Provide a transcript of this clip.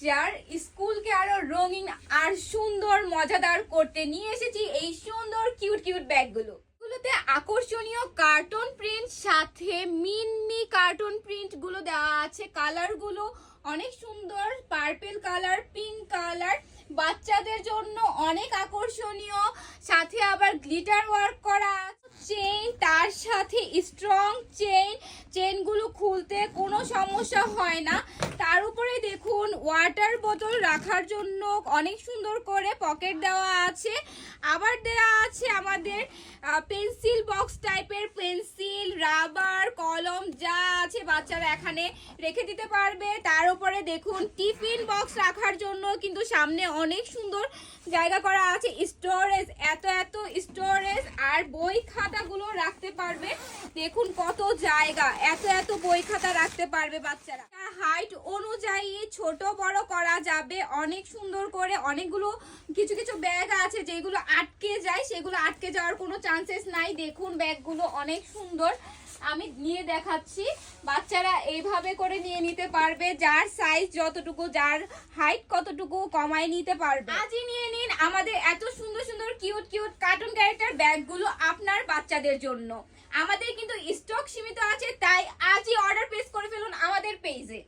বাচ্চার স্কুলকে আরো রঙিন আর সুন্দর মজাদার করতে নিয়ে এসেছি এই সুন্দর কিউট কিউট ব্যাগগুলো। এগুলোতে আকর্ষণীয় কার্টুন প্রিন্ট সাথে মিনি কার্টুন প্রিন্ট গুলো দেওয়া আছে। কালার গুলো অনেক সুন্দর, পার্পল কালার, পিঙ্ক কালার, বাচ্চাদের জন্য অনেক আকর্ষণীয়। সাথে আবার গ্লিটার ওয়ার্ক করা, চেইন, তার সাথে স্ট্রং চেইনগুলো খুলতে কোনো সমস্যা হয় না। তার উপরে দেখুন ওয়াটার বোতল রাখার জন্য অনেক সুন্দর করে পকেট দেওয়া আছে। আবার দেওয়া আছে আমাদের পেন্সিল বক্স টাইপের, পেন্সিল, রাবার, কলম যা আছে বাচ্চারা এখানে রেখে দিতে পারবে। তার উপরে দেখুন টিফিন বক্স রাখার জন্য কিন্তু সামনে অনেক সুন্দর জায়গা করা আছে, স্টোরেজ, এত স্টোরেজ। আর বই খাতাগুলো রাখতে পারবে, দেখুন কত জায়গা, এত বই খাতা রাখতে পারবে বাচ্চারা। হাইট অনুযায়ী ছোট বড় করা যাবে অনেক সুন্দর করে। অনেকগুলো কিছু ব্যাগ আছে যেগুলো আটকে যায়, সেগুলো আটকে যাওয়ার কোনো চান্সেস নাই। দেখুন ব্যাগগুলো অনেক সুন্দর, আমি নিয়ে দেখাচ্ছি। বাচ্চারা এইভাবে করে নিয়ে নিতে পারবে, যার সাইজ যতটুকু, যার হাইট কতটুকু কমায় নিতে পারবে। আজই নিয়ে নিন আমাদের এত সুন্দর সুন্দর কিউট কিউট কার্টুন ক্যারেক্টার ব্যাগগুলো আপনার বাচ্চাদের জন্য। আমাদের কিন্তু স্টক সীমিত আছে, তাই আজই অর্ডার প্লেস করে ফেলুন আমাদের পেজে।